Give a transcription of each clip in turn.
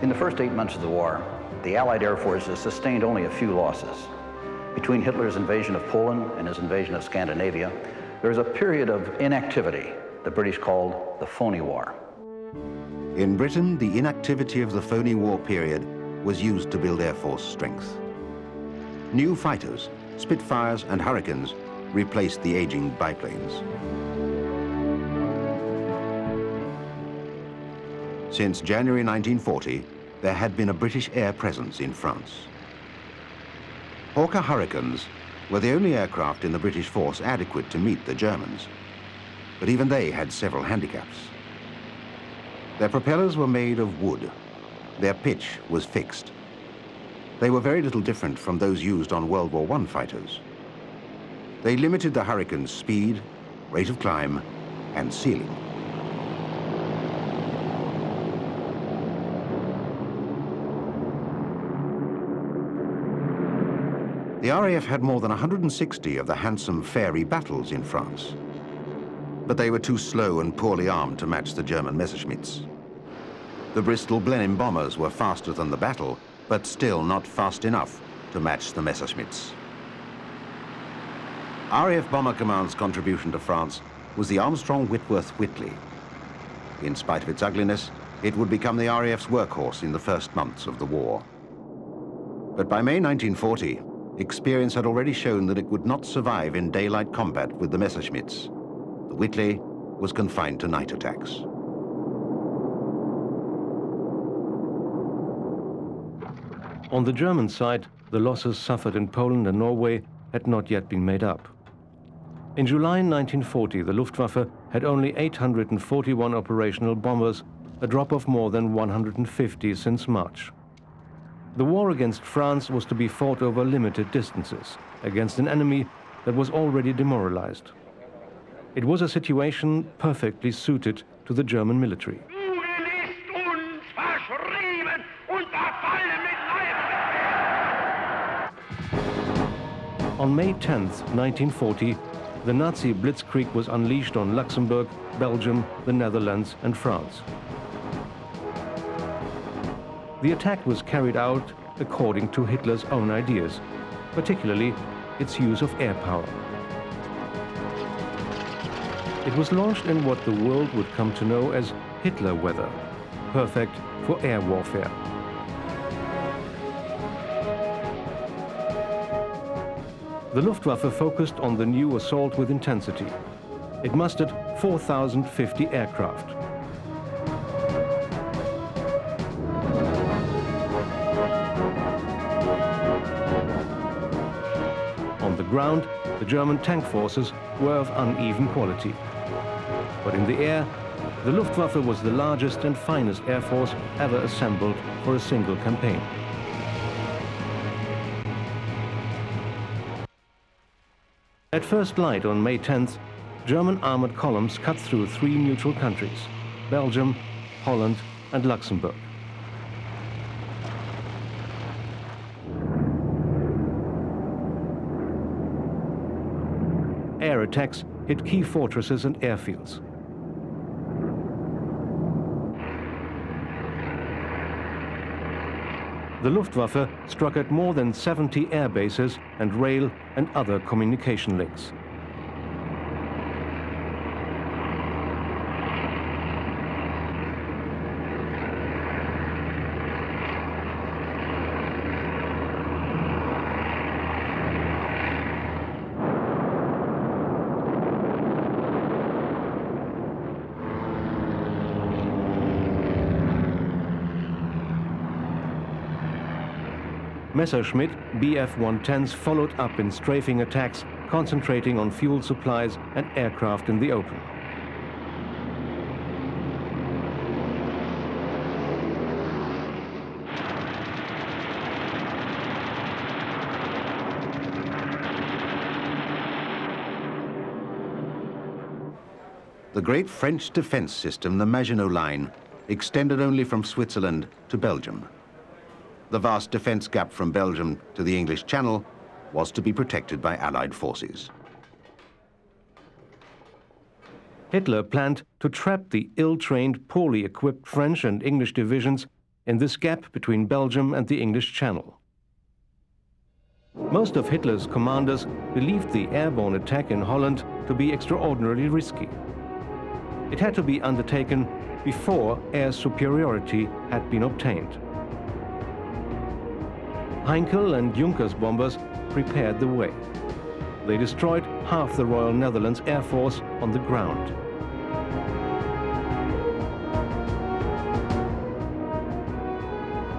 In the first 8 months of the war, the Allied air forces sustained only a few losses. Between Hitler's invasion of Poland and his invasion of Scandinavia, there was a period of inactivity the British called the Phony War. In Britain, the inactivity of the Phony War period was used to build air force strength. New fighters, Spitfires and Hurricanes, replaced the aging biplanes. Since January 1940, there had been a British air presence in France. Hawker Hurricanes were the only aircraft in the British force adequate to meet the Germans, but even they had several handicaps. Their propellers were made of wood. Their pitch was fixed. They were very little different from those used on World War I fighters. They limited the Hurricane's speed, rate of climb, and ceiling. The RAF had more than 160 of the handsome Fairey Battles in France, but they were too slow and poorly armed to match the German Messerschmitts. The Bristol Blenheim bombers were faster than the Battle, but still not fast enough to match the Messerschmitts. RAF Bomber Command's contribution to France was the Armstrong-Whitworth-Whitley. In spite of its ugliness, it would become the RAF's workhorse in the first months of the war. But by May 1940, experience had already shown that it would not survive in daylight combat with the Messerschmitts. The Whitley was confined to night attacks. On the German side, the losses suffered in Poland and Norway had not yet been made up. In July 1940, the Luftwaffe had only 841 operational bombers, a drop of more than 150 since March. The war against France was to be fought over limited distances, against an enemy that was already demoralized. It was a situation perfectly suited to the German military. On May 10, 1940, the Nazi blitzkrieg was unleashed on Luxembourg, Belgium, the Netherlands and France. The attack was carried out according to Hitler's own ideas, particularly its use of air power. It was launched in what the world would come to know as Hitler weather, perfect for air warfare. The Luftwaffe focused on the new assault with intensity. It mustered 4,050 aircraft. On the ground, the German tank forces were of uneven quality. But in the air, the Luftwaffe was the largest and finest air force ever assembled for a single campaign. At first light on May 10th, German armored columns cut through 3 neutral countries, Belgium, Holland and Luxembourg. Air attacks hit key fortresses and airfields. The Luftwaffe struck at more than 70 air bases and rail and other communication links. Messerschmitt Bf-110s followed up in strafing attacks, concentrating on fuel supplies and aircraft in the open. The great French defense system, the Maginot Line, extended only from Switzerland to Belgium. The vast defense gap from Belgium to the English Channel was to be protected by Allied forces. Hitler planned to trap the ill-trained, poorly equipped French and English divisions in this gap between Belgium and the English Channel. Most of Hitler's commanders believed the airborne attack in Holland to be extraordinarily risky. It had to be undertaken before air superiority had been obtained. Heinkel and Junker's bombers prepared the way. They destroyed half the Royal Netherlands Air Force on the ground.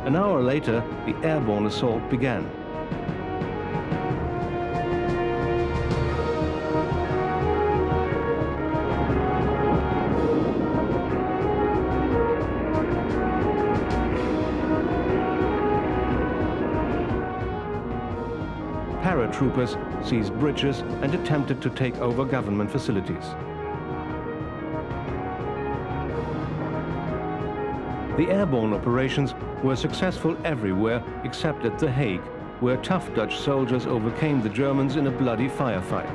An hour later, the airborne assault began. Paratroopers seized bridges and attempted to take over government facilities. The airborne operations were successful everywhere except at The Hague, where tough Dutch soldiers overcame the Germans in a bloody firefight.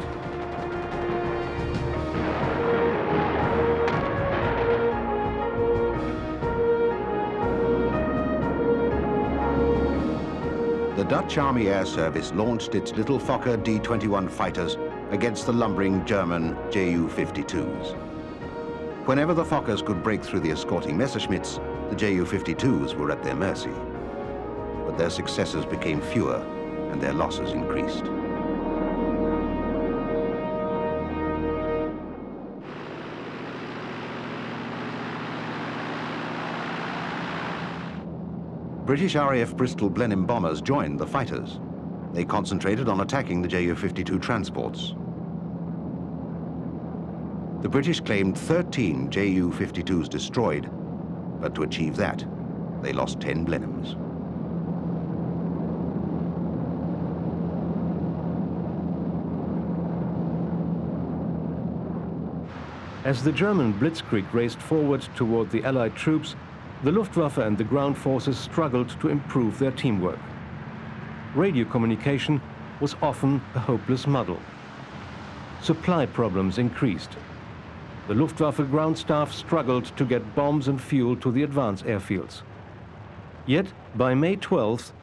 The Dutch Army Air Service launched its little Fokker D-21 fighters against the lumbering German JU52s. Whenever the Fokkers could break through the escorting Messerschmitts, the JU52s were at their mercy. But their successes became fewer and their losses increased. British RAF Bristol Blenheim bombers joined the fighters. They concentrated on attacking the JU52 transports. The British claimed 13 JU52s destroyed, but to achieve that, they lost 10 Blenheims. As the German blitzkrieg raced forward toward the Allied troops, the Luftwaffe and the ground forces struggled to improve their teamwork. Radio communication was often a hopeless muddle. Supply problems increased. The Luftwaffe ground staff struggled to get bombs and fuel to the advance airfields. Yet, by May 12th,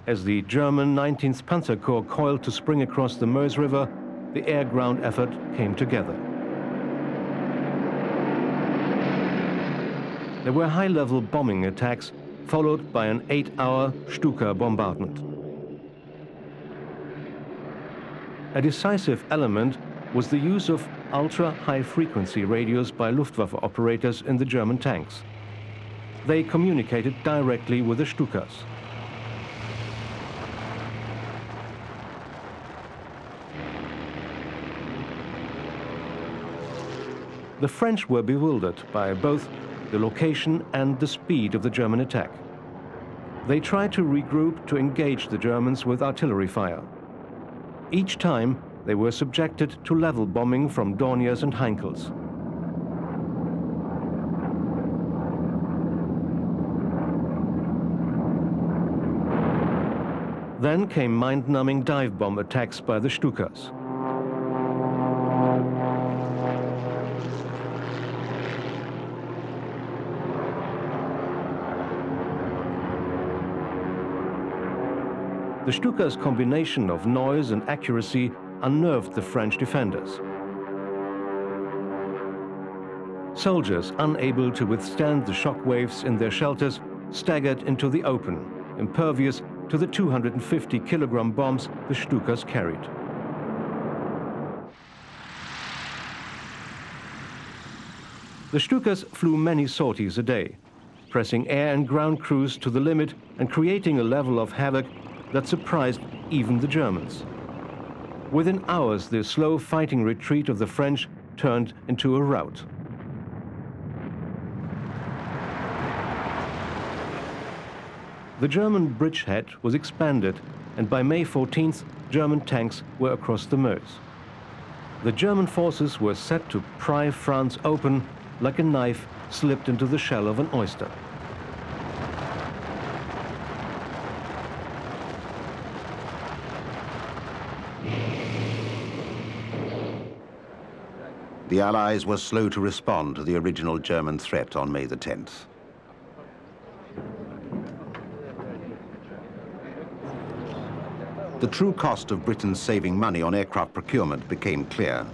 as the German 19th Panzer Corps coiled to spring across the Meuse River, the air-ground effort came together. There were high-level bombing attacks, followed by an 8-hour Stuka bombardment. A decisive element was the use of ultra-high-frequency radios by Luftwaffe operators in the German tanks. They communicated directly with the Stukas. The French were bewildered by both the location and the speed of the German attack. They tried to regroup to engage the Germans with artillery fire. Each time, they were subjected to level bombing from Dorniers and Heinkels. Then came mind-numbing dive bomb attacks by the Stukas. The Stuka's combination of noise and accuracy unnerved the French defenders. Soldiers, unable to withstand the shock waves in their shelters, staggered into the open, impervious to the 250-kilogram bombs the Stukas carried. The Stukas flew many sorties a day, pressing air and ground crews to the limit and creating a level of havoc that surprised even the Germans. Within hours, the slow fighting retreat of the French turned into a rout. The German bridgehead was expanded, and by May 14th, German tanks were across the Meuse. The German forces were set to pry France open like a knife slipped into the shell of an oyster. The Allies were slow to respond to the original German threat on May the 10th. the true cost of Britain's saving money on aircraft procurement became clear.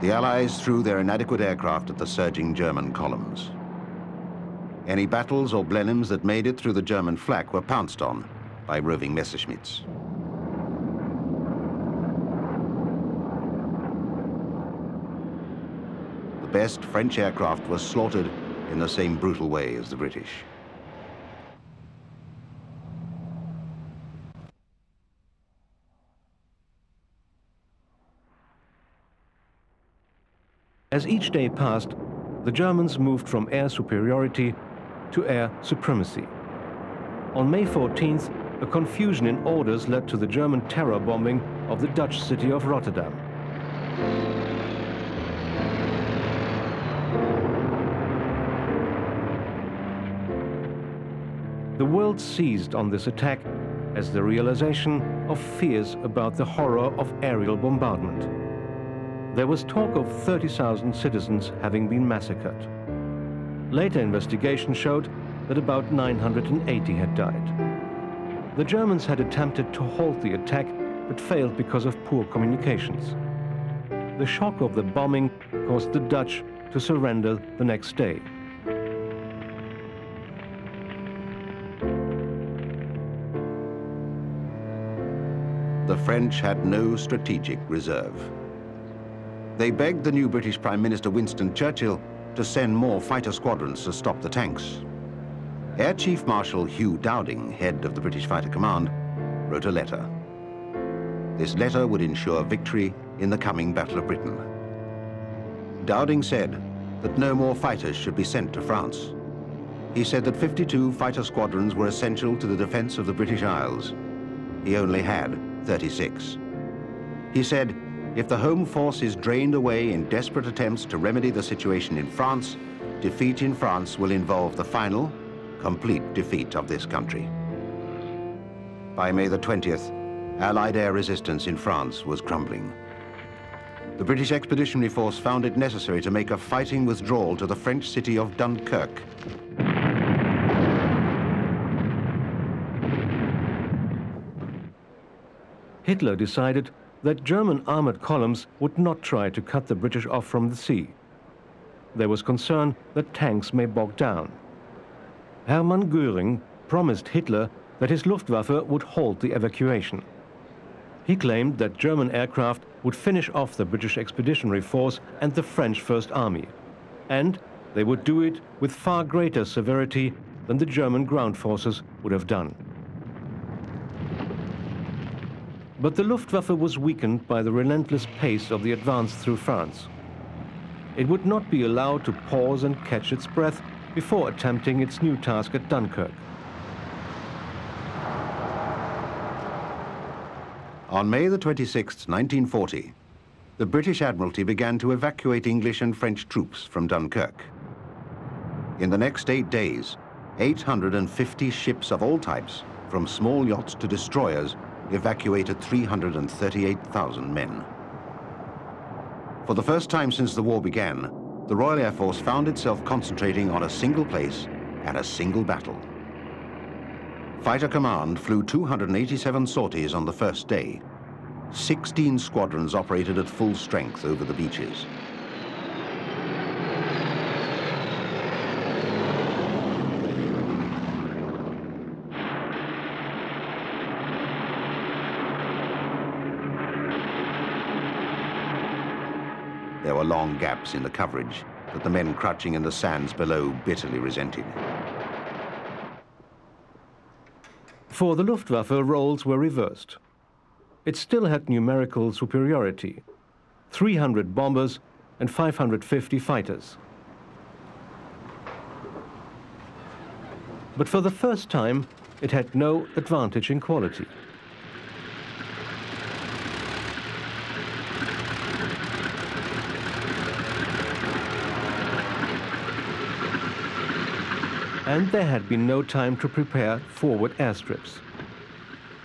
The Allies threw their inadequate aircraft at the surging German columns. Any battles or Blenheims that made it through the German flak were pounced on by roving Messerschmitts. The best French aircraft was slaughtered in the same brutal way as the British. As each day passed, the Germans moved from air superiority to air supremacy. On May 14th, a confusion in orders led to the German terror bombing of the Dutch city of Rotterdam. The world seized on this attack as the realization of fears about the horror of aerial bombardment. There was talk of 30,000 citizens having been massacred. Later investigation showed that about 980 had died. The Germans had attempted to halt the attack, but failed because of poor communications. The shock of the bombing caused the Dutch to surrender the next day. The French had no strategic reserve. They begged the new British Prime Minister Winston Churchill to send more fighter squadrons to stop the tanks. Air Chief Marshal Hugh Dowding, head of the British Fighter Command, wrote a letter. This letter would ensure victory in the coming Battle of Britain. Dowding said that no more fighters should be sent to France. He said that 52 fighter squadrons were essential to the defense of the British Isles. He only had 36. He said, if the home force is drained away in desperate attempts to remedy the situation in France, defeat in France will involve the final, complete defeat of this country. By May the 20th, Allied air resistance in France was crumbling. The British Expeditionary Force found it necessary to make a fighting withdrawal to the French city of Dunkirk. Hitler decided that German armored columns would not try to cut the British off from the sea. There was concern that tanks may bog down. Hermann Göring promised Hitler that his Luftwaffe would halt the evacuation. He claimed that German aircraft would finish off the British Expeditionary Force and the French First Army, and they would do it with far greater severity than the German ground forces would have done. But the Luftwaffe was weakened by the relentless pace of the advance through France. It would not be allowed to pause and catch its breath before attempting its new task at Dunkirk. On May the 26th, 1940, the British Admiralty began to evacuate English and French troops from Dunkirk. In the next 8 days, 850 ships of all types, from small yachts to destroyers, evacuated 338,000 men. For the first time since the war began, the Royal Air Force found itself concentrating on a single place and a single battle. Fighter Command flew 287 sorties on the first day. 16 squadrons operated at full strength over the beaches. There were long gaps in the coverage that the men crouching in the sands below bitterly resented. For the Luftwaffe, roles were reversed. It still had numerical superiority, 300 bombers and 550 fighters. But for the first time, it had no advantage in quality. And there had been no time to prepare forward airstrips.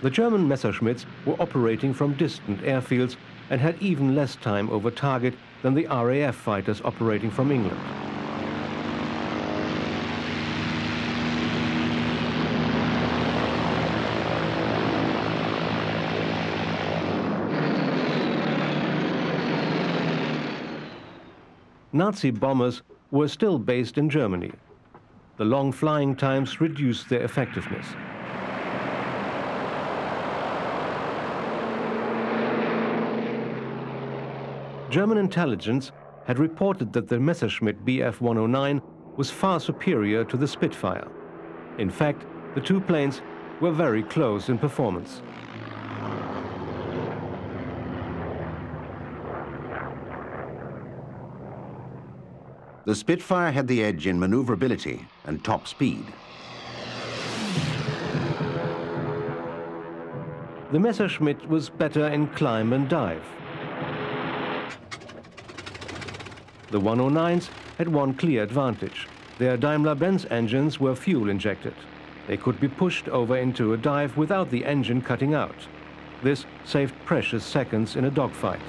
The German Messerschmitts were operating from distant airfields and had even less time over target than the RAF fighters operating from England. Nazi bombers were still based in Germany. The long flying times reduced their effectiveness. German intelligence had reported that the Messerschmitt Bf 109 was far superior to the Spitfire. In fact, the two planes were very close in performance. The Spitfire had the edge in maneuverability and top speed. The Messerschmitt was better in climb and dive. The 109s had one clear advantage. Their Daimler-Benz engines were fuel injected. They could be pushed over into a dive without the engine cutting out. This saved precious seconds in a dogfight.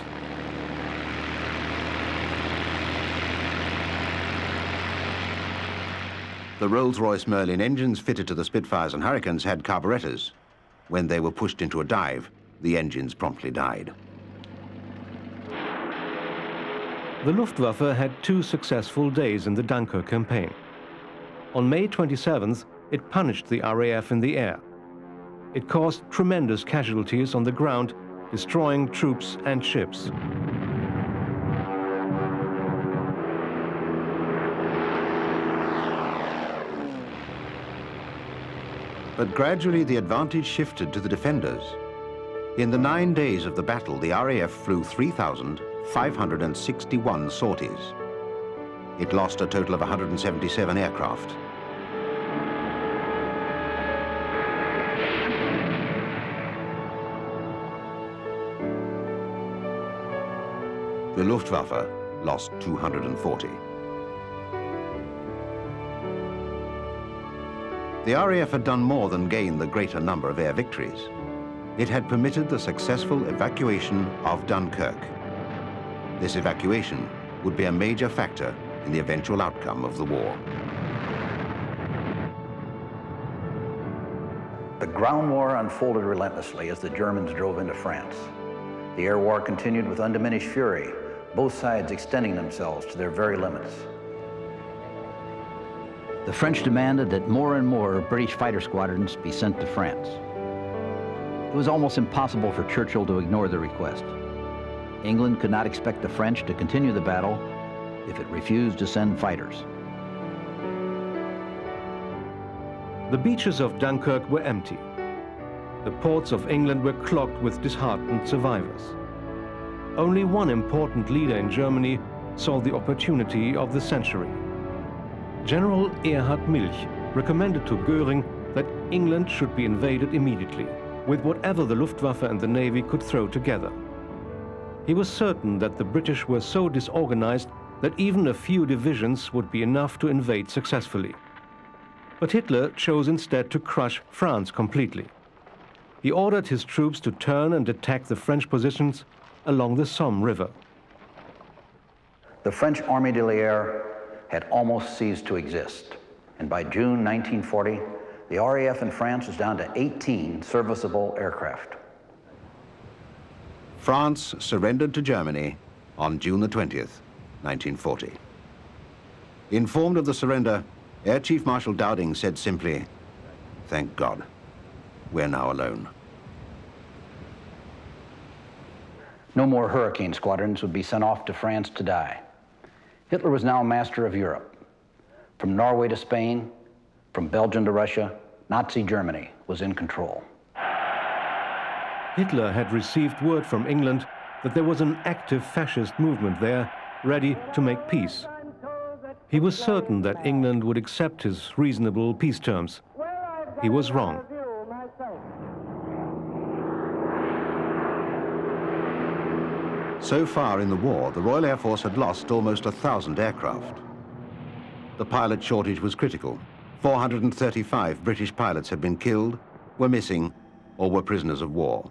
The Rolls-Royce Merlin engines fitted to the Spitfires and Hurricanes had carburetors. When they were pushed into a dive, the engines promptly died. The Luftwaffe had two successful days in the Dunkirk campaign. On May 27th, it punished the RAF in the air. It caused tremendous casualties on the ground, destroying troops and ships. But gradually the advantage shifted to the defenders. In the 9 days of the battle, the RAF flew 3,561 sorties. It lost a total of 177 aircraft. The Luftwaffe lost 240. The RAF had done more than gain the greater number of air victories. It had permitted the successful evacuation of Dunkirk. This evacuation would be a major factor in the eventual outcome of the war. The ground war unfolded relentlessly as the Germans drove into France. The air war continued with undiminished fury, both sides extending themselves to their very limits. The French demanded that more and more British fighter squadrons be sent to France. It was almost impossible for Churchill to ignore the request. England could not expect the French to continue the battle if it refused to send fighters. The beaches of Dunkirk were empty. The ports of England were clogged with disheartened survivors. Only one important leader in Germany saw the opportunity of the century. General Erhard Milch recommended to Göring that England should be invaded immediately, with whatever the Luftwaffe and the Navy could throw together. He was certain that the British were so disorganized that even a few divisions would be enough to invade successfully. But Hitler chose instead to crush France completely. He ordered his troops to turn and attack the French positions along the Somme River. The French Armée de l'Air had almost ceased to exist, and by June 1940, the RAF in France was down to 18 serviceable aircraft. France surrendered to Germany on June the 20th, 1940. Informed of the surrender, Air Chief Marshal Dowding said simply, "Thank God, we're now alone." No more Hurricane squadrons would be sent off to France to die. Hitler was now master of Europe. From Norway to Spain, from Belgium to Russia, Nazi Germany was in control. Hitler had received word from England that there was an active fascist movement there, ready to make peace. He was certain that England would accept his reasonable peace terms. He was wrong. So far in the war, the Royal Air Force had lost almost 1,000 aircraft. The pilot shortage was critical. 435 British pilots had been killed, were missing, or were prisoners of war.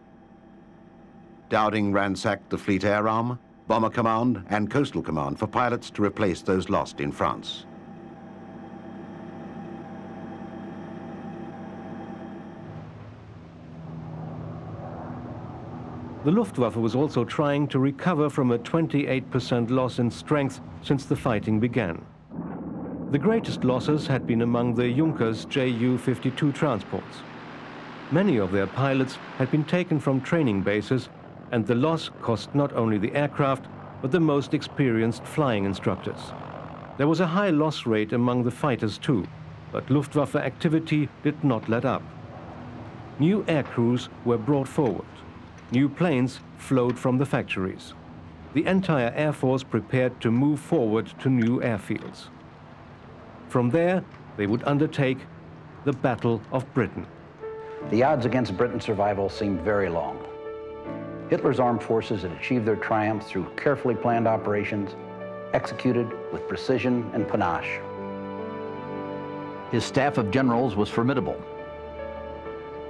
Dowding ransacked the Fleet Air Arm, Bomber Command, and Coastal Command for pilots to replace those lost in France. The Luftwaffe was also trying to recover from a 28% loss in strength since the fighting began. The greatest losses had been among the Junkers JU52 transports. Many of their pilots had been taken from training bases, and the loss cost not only the aircraft, but the most experienced flying instructors. There was a high loss rate among the fighters too, but Luftwaffe activity did not let up. New air crews were brought forward. New planes flowed from the factories. The entire Air Force prepared to move forward to new airfields. From there, they would undertake the Battle of Britain. The odds against Britain's survival seemed very long. Hitler's armed forces had achieved their triumph through carefully planned operations, executed with precision and panache. His staff of generals was formidable.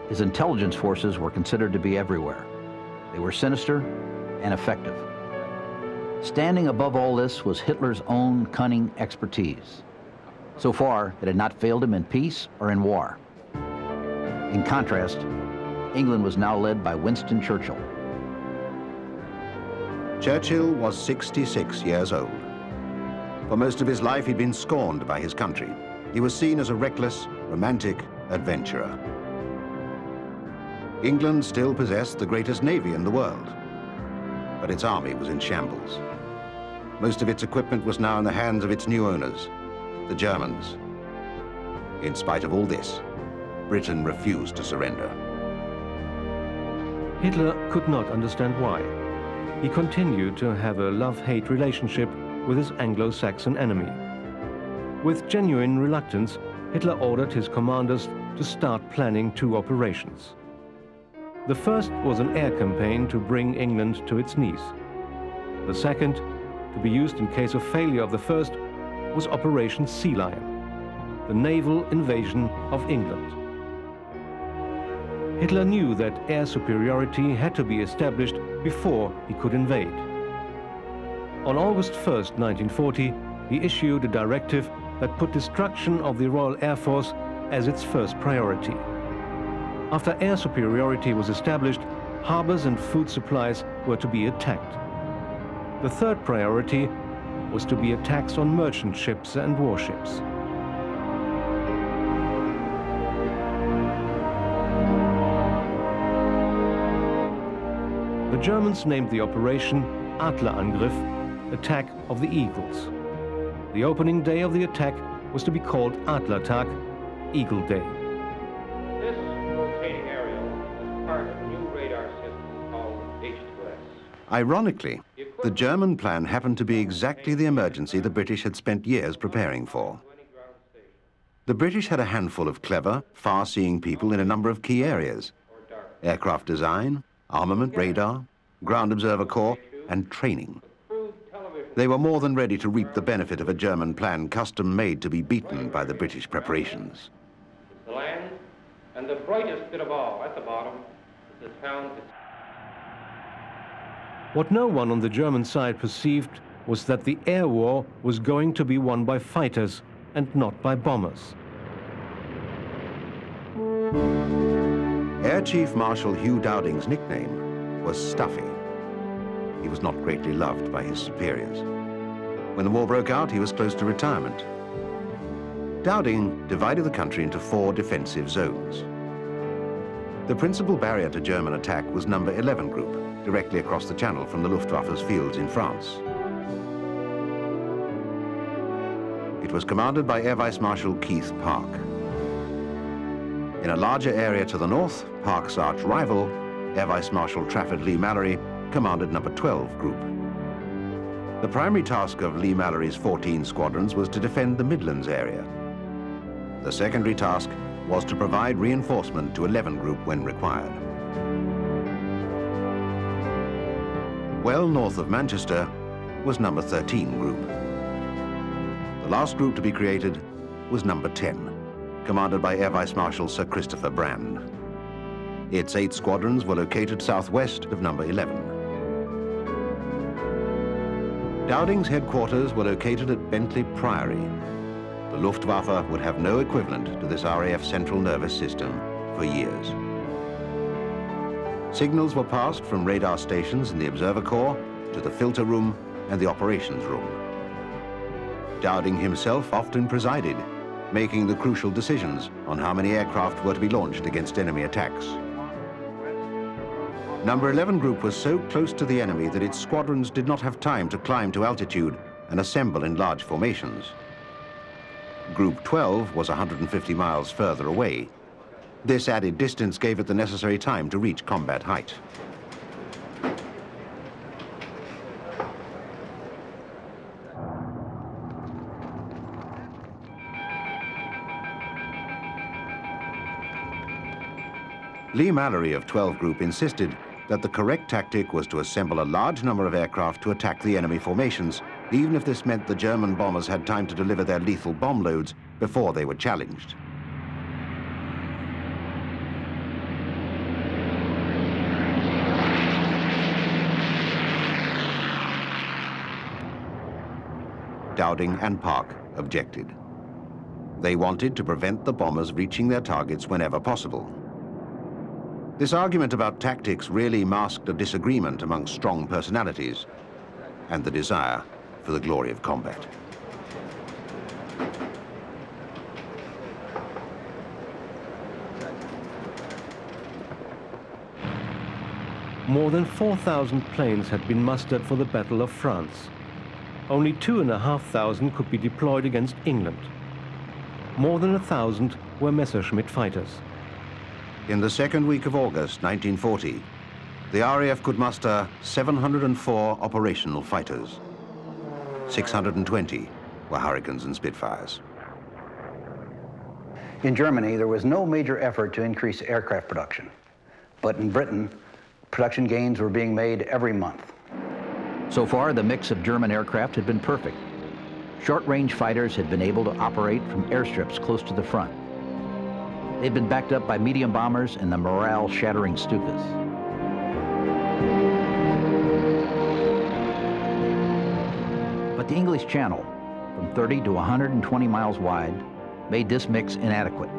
His intelligence forces were considered to be everywhere. They were sinister and effective. Standing above all this was Hitler's own cunning expertise. So far, it had not failed him in peace or in war. In contrast, England was now led by Winston Churchill. Churchill was 66 years old. For most of his life, he'd been scorned by his country. He was seen as a reckless, romantic adventurer. England still possessed the greatest navy in the world, but its army was in shambles. Most of its equipment was now in the hands of its new owners, the Germans. In spite of all this, Britain refused to surrender. Hitler could not understand why. He continued to have a love-hate relationship with his Anglo-Saxon enemy. With genuine reluctance, Hitler ordered his commanders to start planning two operations. The first was an air campaign to bring England to its knees. The second, to be used in case of failure of the first, was Operation Sea Lion, the naval invasion of England. Hitler knew that air superiority had to be established before he could invade. On August 1st, 1940, he issued a directive that put destruction of the Royal Air Force as its first priority. After air superiority was established, harbors and food supplies were to be attacked. The third priority was to be attacks on merchant ships and warships. The Germans named the operation Adlerangriff, Attack of the Eagles. The opening day of the attack was to be called Adlertag, Eagle Day. This rotating aerial is part of a new radar system called H2S. Ironically, the German plan happened to be exactly the emergency the British had spent years preparing for. The British had a handful of clever, far-seeing people in a number of key areas: aircraft design, armament, radar, ground observer corps, and training. They were more than ready to reap the benefit of a German plan custom-made to be beaten by the British preparations. The land, and the brightest bit of all at the bottom is the town. What no one on the German side perceived was that the air war was going to be won by fighters and not by bombers. Air Chief Marshal Hugh Dowding's nickname was Stuffy. He was not greatly loved by his superiors. When the war broke out, he was close to retirement. Dowding divided the country into 4 defensive zones. The principal barrier to German attack was number 11 Group, directly across the channel from the Luftwaffe's fields in France. It was commanded by Air Vice Marshal Keith Park. In a larger area to the north, Park's arch rival, Air Vice Marshal Trafford Leigh-Mallory, commanded number 12 Group. The primary task of Leigh-Mallory's 14 squadrons was to defend the Midlands area. The secondary task was to provide reinforcement to 11 Group when required. Well north of Manchester was number 13 Group. The last group to be created was number 10, commanded by Air Vice Marshal Sir Christopher Brand. Its 8 squadrons were located southwest of number 11. Dowding's headquarters were located at Bentley Priory. The Luftwaffe would have no equivalent to this RAF central nervous system for years. Signals were passed from radar stations in the observer corps to the filter room and the operations room. Dowding himself often presided, making the crucial decisions on how many aircraft were to be launched against enemy attacks. Number 11 Group was so close to the enemy that its squadrons did not have time to climb to altitude and assemble in large formations. Group 12 was 150 miles further away. This added distance gave it the necessary time to reach combat height. Lee Mallory of 12 Group insisted that the correct tactic was to assemble a large number of aircraft to attack the enemy formations, even if this meant the German bombers had time to deliver their lethal bomb loads before they were challenged. Dowding and Park objected. They wanted to prevent the bombers reaching their targets whenever possible. This argument about tactics really masked a disagreement among strong personalities and the desire for the glory of combat. More than 4,000 planes had been mustered for the Battle of France. Only 2,500 could be deployed against England. More than 1,000 were Messerschmitt fighters. In the second week of August 1940, the RAF could muster 704 operational fighters. 620 were Hurricanes and Spitfires. In Germany, there was no major effort to increase aircraft production. But in Britain, production gains were being made every month. So far, the mix of German aircraft had been perfect. Short-range fighters had been able to operate from airstrips close to the front. They'd been backed up by medium bombers and the morale-shattering Stukas. But the English Channel, from 30 to 120 miles wide, made this mix inadequate.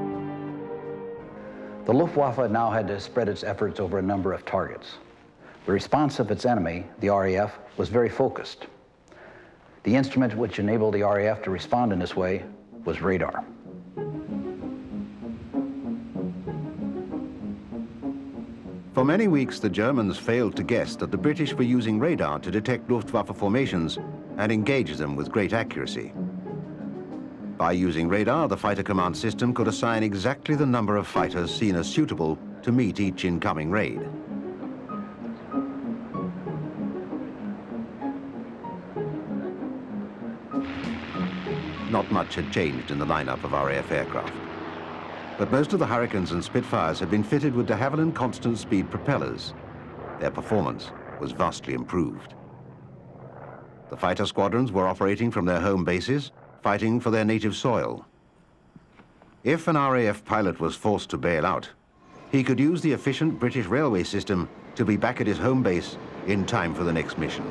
The Luftwaffe now had to spread its efforts over a number of targets. The response of its enemy, the RAF, was very focused. The instrument which enabled the RAF to respond in this way was radar. For many weeks, the Germans failed to guess that the British were using radar to detect Luftwaffe formations and engage them with great accuracy. By using radar, the fighter command system could assign exactly the number of fighters seen as suitable to meet each incoming raid. Not much had changed in the lineup of RAF aircraft. But most of the Hurricanes and Spitfires had been fitted with de Havilland constant speed propellers. Their performance was vastly improved. The fighter squadrons were operating from their home bases, fighting for their native soil. If an RAF pilot was forced to bail out, he could use the efficient British railway system to be back at his home base in time for the next mission.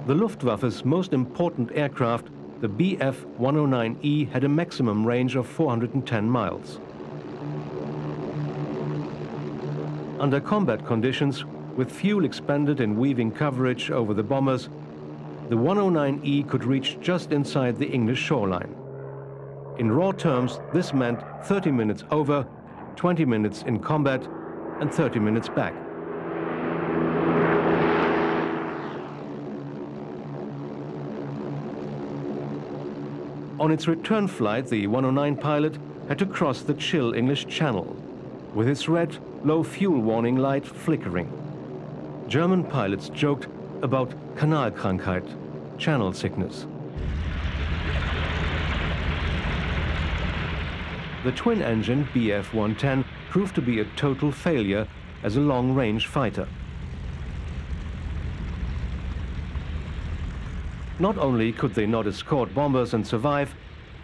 The Luftwaffe's most important aircraft, the Bf-109E, had a maximum range of 410 miles. Under combat conditions, with fuel expended in weaving coverage over the bombers, the 109E could reach just inside the English shoreline. In raw terms, this meant 30 minutes over, 20 minutes in combat, and 30 minutes back. On its return flight, the 109 pilot had to cross the chill English Channel, with its red, low fuel warning light flickering. German pilots joked about Kanalkrankheit, channel sickness. The twin-engine Bf-110 proved to be a total failure as a long-range fighter. Not only could they not escort bombers and survive,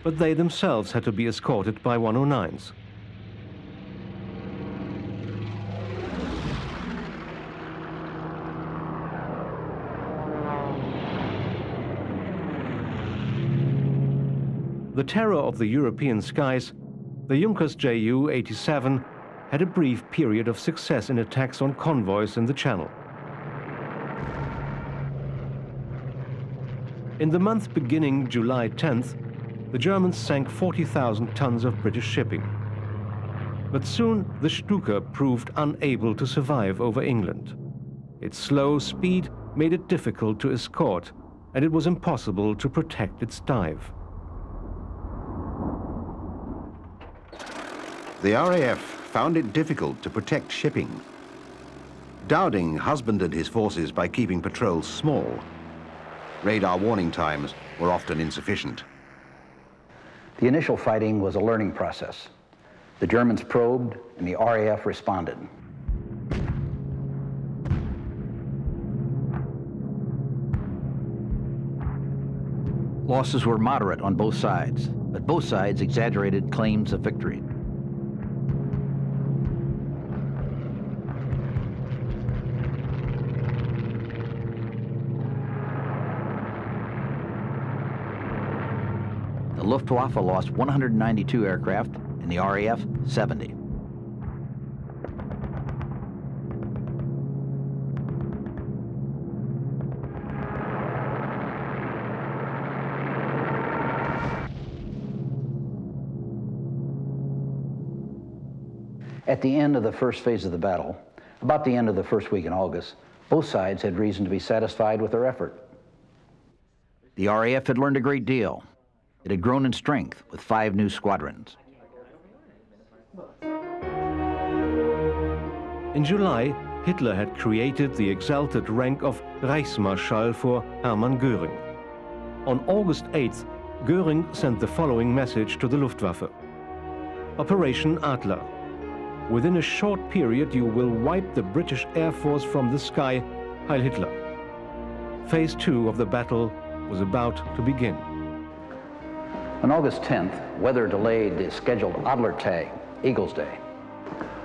but they themselves had to be escorted by 109s. the terror of the European skies, the Junkers JU-87 had a brief period of success in attacks on convoys in the Channel. In the month beginning July 10th, the Germans sank 40,000 tons of British shipping. But soon the Stuka proved unable to survive over England. Its slow speed made it difficult to escort, and it was impossible to protect its dive. The RAF found it difficult to protect shipping. Dowding husbanded his forces by keeping patrols small. Radar warning times were often insufficient. The initial fighting was a learning process. The Germans probed and the RAF responded. Losses were moderate on both sides, but both sides exaggerated claims of victory. The Luftwaffe lost 192 aircraft and the RAF 70. At the end of the first phase of the battle, about the end of the first week in August, both sides had reason to be satisfied with their effort. The RAF had learned a great deal. It had grown in strength with 5 new squadrons. In July, Hitler had created the exalted rank of Reichsmarschall for Hermann Göring. On August 8th, Göring sent the following message to the Luftwaffe. Operation Adler. Within a short period, you will wipe the British Air Force from the sky, Heil Hitler. Phase 2 of the battle was about to begin. On August 10th, weather delayed the scheduled Adler Tag, Eagle's Day.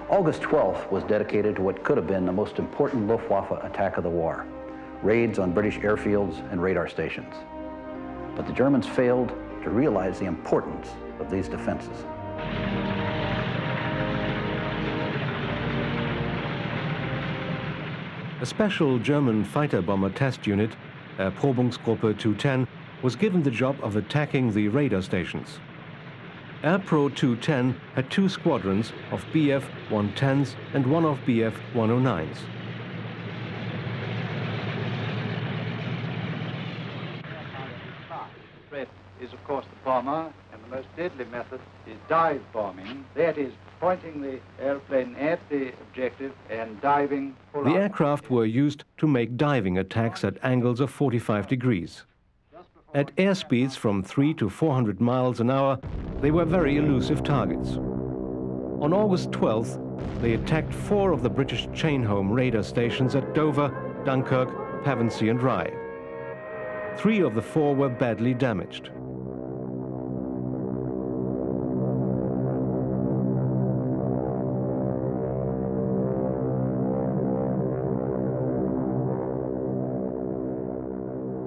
August 12th was dedicated to what could have been the most important Luftwaffe attack of the war, raids on British airfields and radar stations. But the Germans failed to realize the importance of these defenses. A special German fighter bomber test unit, Erprobungsgruppe 210, was given the job of attacking the radar stations. Airpro 210 had 2 squadrons of Bf 110s and 1 of Bf 109s. Threat is, of course, the bomber, and the most deadly method is dive bombing. That is, pointing the airplane at the objective and diving full The out. aircraft were used to make diving attacks at angles of 45 degrees. At airspeeds from 300 to 400 miles an hour, they were very elusive targets. On August 12th, they attacked 4 of the British chain-home radar stations at Dover, Dunkirk, Pevensey and Rye. 3 of the 4 were badly damaged.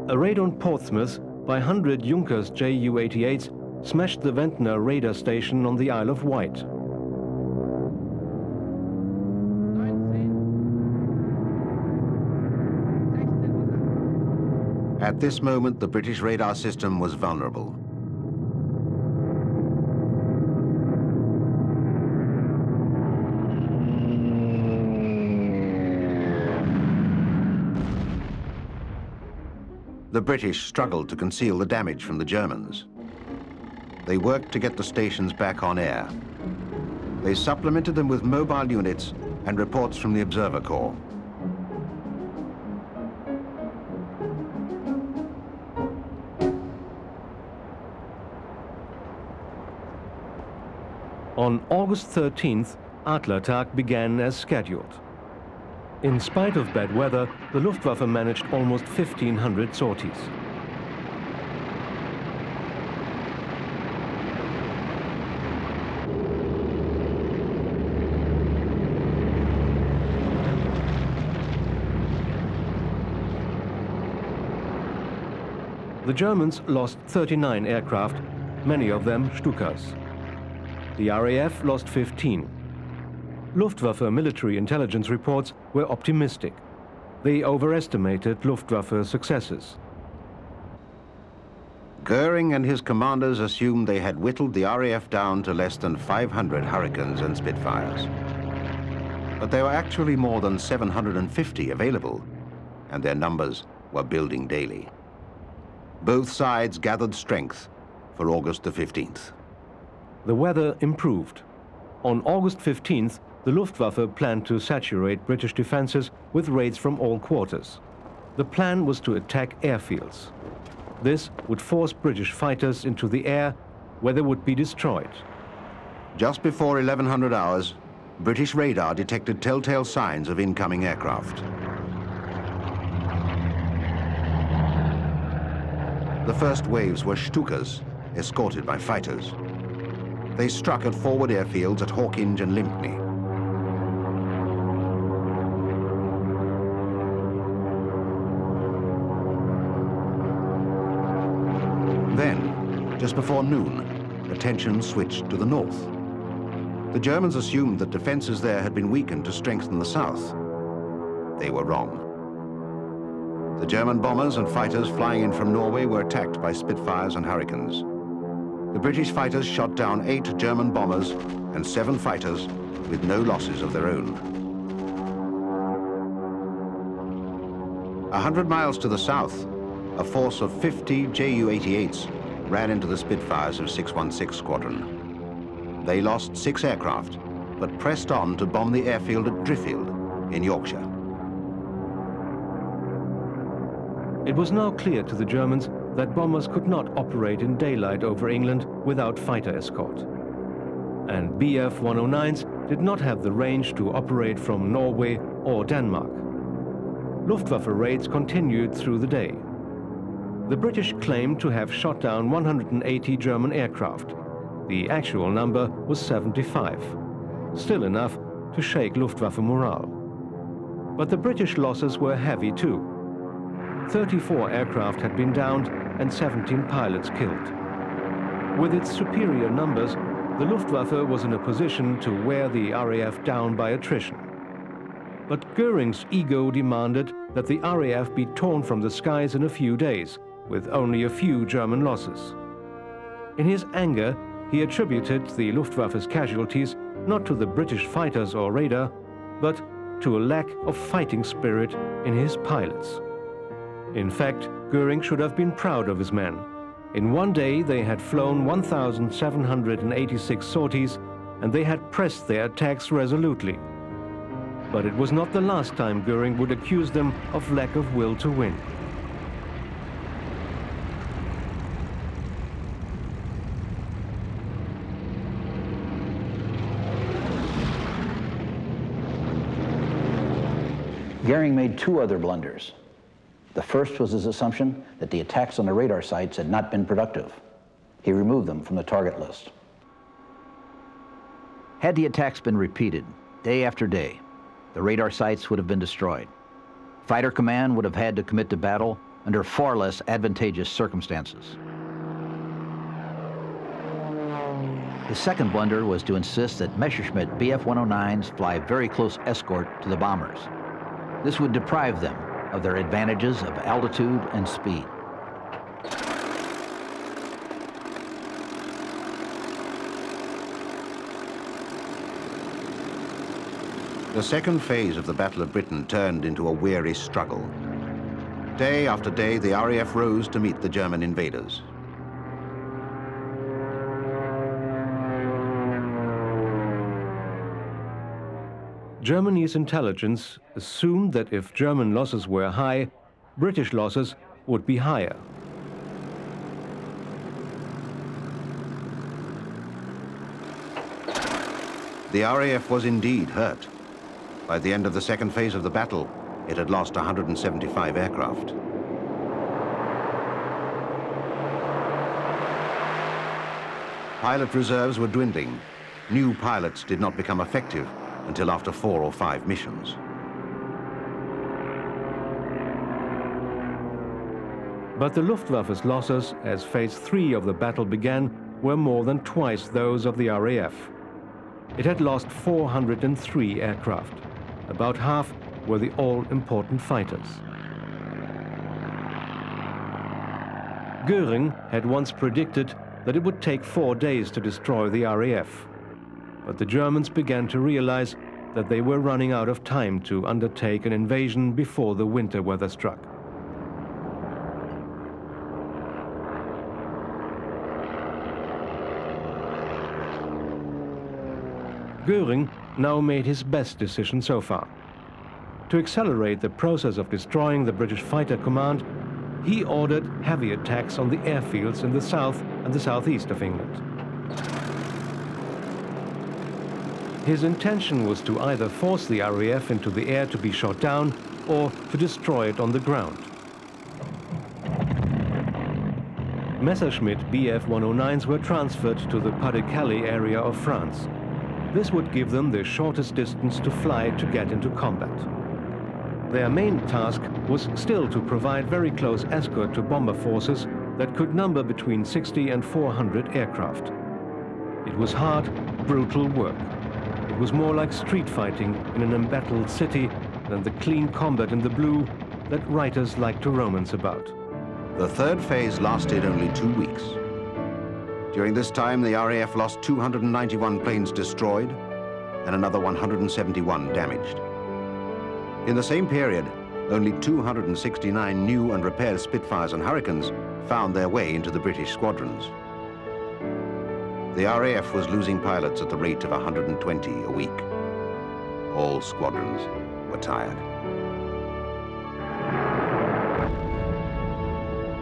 A raid on Portsmouth by 100 Junkers JU-88s smashed the Ventnor radar station on the Isle of Wight. At this moment, the British radar system was vulnerable. The British struggled to conceal the damage from the Germans. They worked to get the stations back on air. They supplemented them with mobile units and reports from the Observer Corps. On August 13th, Adlertag began as scheduled. In spite of bad weather, the Luftwaffe managed almost 1,500 sorties. The Germans lost 39 aircraft many of them Stukas. The RAF lost 15. Luftwaffe military intelligence reports were optimistic. They overestimated Luftwaffe's successes. Goering and his commanders assumed they had whittled the RAF down to less than 500 Hurricanes and Spitfires. But there were actually more than 750 available, and their numbers were building daily. Both sides gathered strength for August the 15th. The weather improved. On August 15th, the Luftwaffe planned to saturate British defenses with raids from all quarters. The plan was to attack airfields. This would force British fighters into the air, where they would be destroyed. Just before 1100 hours, British radar detected telltale signs of incoming aircraft. The first waves were Stukas, escorted by fighters. They struck at forward airfields at Hawkinge and Lympne. Then, just before noon, attention switched to the north. The Germans assumed that defenses there had been weakened to strengthen the south. They were wrong. The German bombers and fighters flying in from Norway were attacked by Spitfires and Hurricanes. The British fighters shot down 8 German bombers and 7 fighters with no losses of their own. 100 miles to the south, a force of 50 JU-88s ran into the Spitfires of 616 Squadron. They lost 6 aircraft, but pressed on to bomb the airfield at Driffield in Yorkshire. It was now clear to the Germans that bombers could not operate in daylight over England without fighter escort. And Bf-109s did not have the range to operate from Norway or Denmark. Luftwaffe raids continued through the day. The British claimed to have shot down 180 German aircraft. The actual number was 75, still enough to shake Luftwaffe morale. But the British losses were heavy too. 34 aircraft had been downed and 17 pilots killed. With its superior numbers, the Luftwaffe was in a position to wear the RAF down by attrition. But Goering's ego demanded that the RAF be torn from the skies in a few days, with only a few German losses. In his anger, he attributed the Luftwaffe's casualties not to the British fighters or radar, but to a lack of fighting spirit in his pilots. In fact, Goering should have been proud of his men. In one day, they had flown 1,786 sorties, and they had pressed their attacks resolutely. But it was not the last time Goering would accuse them of lack of will to win. Goering made 2 other blunders. The first was his assumption that the attacks on the radar sites had not been productive. He removed them from the target list. Had the attacks been repeated, day after day, the radar sites would have been destroyed. Fighter command would have had to commit to battle under far less advantageous circumstances. His second blunder was to insist that Messerschmitt Bf-109s fly very close escort to the bombers. This would deprive them of their advantages of altitude and speed. The second phase of the Battle of Britain turned into a weary struggle. Day after day, the RAF rose to meet the German invaders. Germany's intelligence assumed that if German losses were high, British losses would be higher. The RAF was indeed hurt. By the end of the second phase of the battle, it had lost 175 aircraft. Pilot reserves were dwindling. New pilots did not become effective until after 4 or 5 missions. But the Luftwaffe's losses, as phase 3 of the battle began, were more than twice those of the RAF. It had lost 403 aircraft. About half were the all-important fighters. Göring had once predicted that it would take 4 days to destroy the RAF. But the Germans began to realize that they were running out of time to undertake an invasion before the winter weather struck. Göring now made his best decision so far. To accelerate the process of destroying the British fighter command, he ordered heavy attacks on the airfields in the south and the southeast of England. His intention was to either force the RAF into the air to be shot down or to destroy it on the ground. Messerschmitt Bf-109s were transferred to the Pas-de-Calais area of France. This would give them the shortest distance to fly to get into combat. Their main task was still to provide very close escort to bomber forces that could number between 60 and 400 aircraft. It was hard, brutal work. It was more like street fighting in an embattled city than the clean combat in the blue that writers like to romance about. The third phase lasted only 2 weeks. During this time, the RAF lost 291 planes destroyed and another 171 damaged. In the same period, only 269 new and repaired Spitfires and Hurricanes found their way into the British squadrons. The RAF was losing pilots at the rate of 120 a week. All squadrons were tired.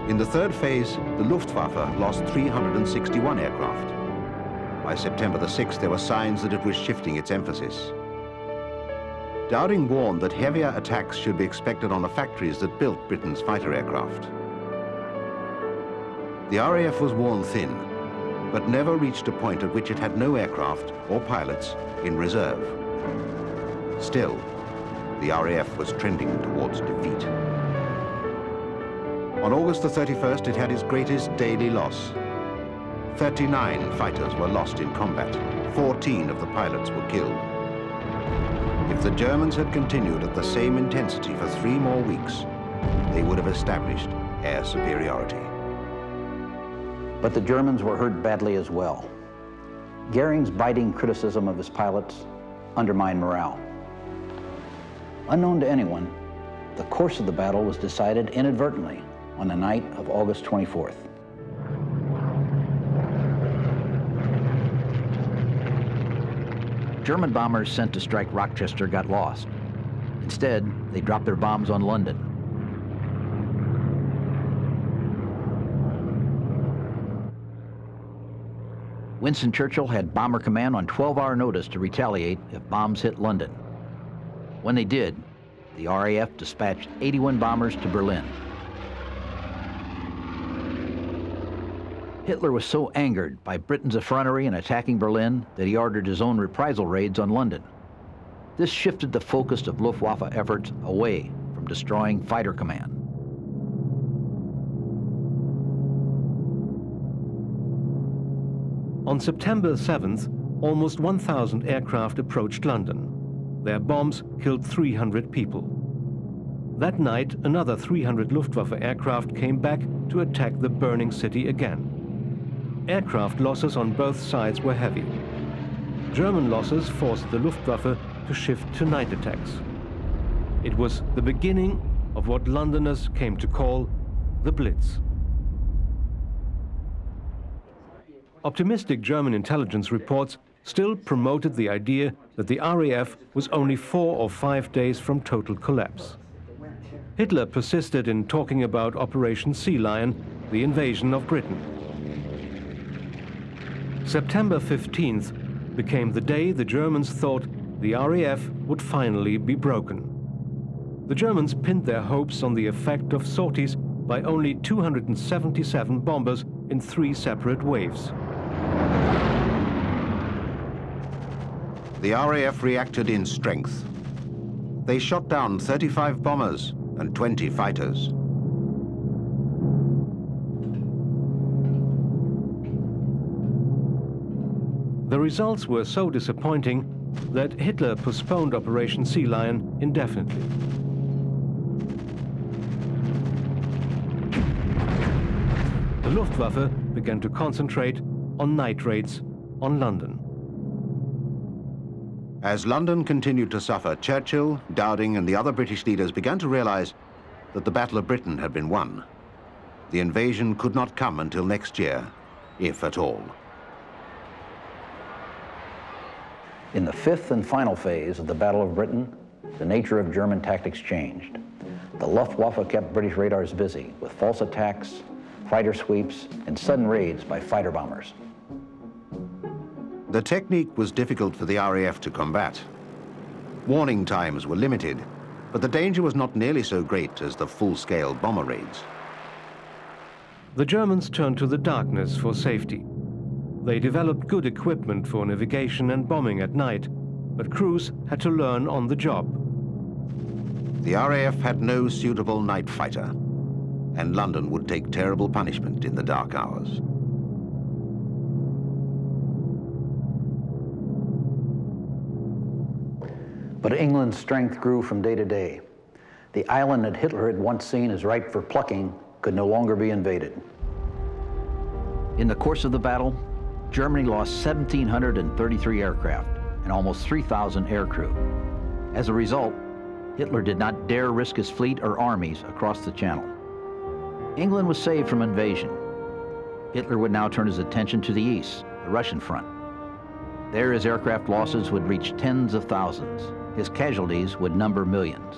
In the third phase, the Luftwaffe lost 361 aircraft. By September the 6th, there were signs that it was shifting its emphasis. Dowding warned that heavier attacks should be expected on the factories that built Britain's fighter aircraft. The RAF was worn thin, but never reached a point at which it had no aircraft or pilots in reserve. Still, the RAF was trending towards defeat. On August the 31st, it had its greatest daily loss. 39 fighters were lost in combat. 14 of the pilots were killed. If the Germans had continued at the same intensity for 3 more weeks, they would have established air superiority. But the Germans were hurt badly as well. Goering's biting criticism of his pilots undermined morale. Unknown to anyone, the course of the battle was decided inadvertently on the night of August 24th. German bombers sent to strike Rochester got lost. Instead, they dropped their bombs on London. Winston Churchill had Bomber Command on 12-hour notice to retaliate if bombs hit London. When they did, the RAF dispatched 81 bombers to Berlin. Hitler was so angered by Britain's effrontery in attacking Berlin that he ordered his own reprisal raids on London. This shifted the focus of Luftwaffe efforts away from destroying fighter command. On September 7th, almost 1,000 aircraft approached London. Their bombs killed 300 people. That night, another 300 Luftwaffe aircraft came back to attack the burning city again. Aircraft losses on both sides were heavy. German losses forced the Luftwaffe to shift to night attacks. It was the beginning of what Londoners came to call the Blitz. Optimistic German intelligence reports still promoted the idea that the RAF was only 4 or 5 days from total collapse. Hitler persisted in talking about Operation Sea Lion, the invasion of Britain. September 15th became the day the Germans thought the RAF would finally be broken. The Germans pinned their hopes on the effect of sorties by only 277 bombers in 3 separate waves. The RAF reacted in strength. They shot down 35 bombers and 20 fighters. The results were so disappointing that Hitler postponed Operation Sea Lion indefinitely. The Luftwaffe began to concentrate on night raids on London. As London continued to suffer, Churchill, Dowding and the other British leaders began to realize that the Battle of Britain had been won. The invasion could not come until next year, if at all. In the fifth and final phase of the Battle of Britain, the nature of German tactics changed. The Luftwaffe kept British radars busy with false attacks, fighter sweeps, and sudden raids by fighter bombers. The technique was difficult for the RAF to combat. Warning times were limited, but the danger was not nearly so great as the full-scale bomber raids. The Germans turned to the darkness for safety. They developed good equipment for navigation and bombing at night, but crews had to learn on the job. The RAF had no suitable night fighter, and London would take terrible punishment in the dark hours. But England's strength grew from day to day. The island that Hitler had once seen as ripe for plucking could no longer be invaded. In the course of the battle, Germany lost 1,733 aircraft and almost 3,000 aircrew. As a result, Hitler did not dare risk his fleet or armies across the Channel. England was saved from invasion. Hitler would now turn his attention to the east, the Russian front. There, his aircraft losses would reach tens of thousands. His casualties would number millions.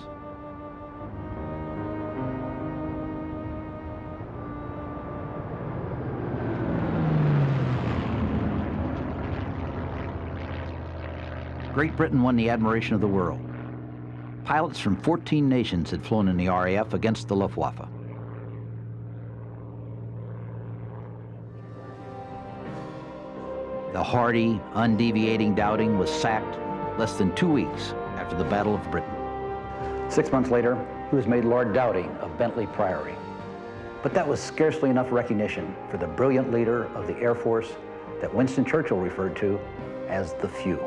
Great Britain won the admiration of the world. Pilots from 14 nations had flown in the RAF against the Luftwaffe. The hardy, undeviating Dowding was sacked less than 2 weeks after the Battle of Britain. 6 months later, he was made Lord Dowding of Bentley Priory. But that was scarcely enough recognition for the brilliant leader of the Air Force that Winston Churchill referred to as the few.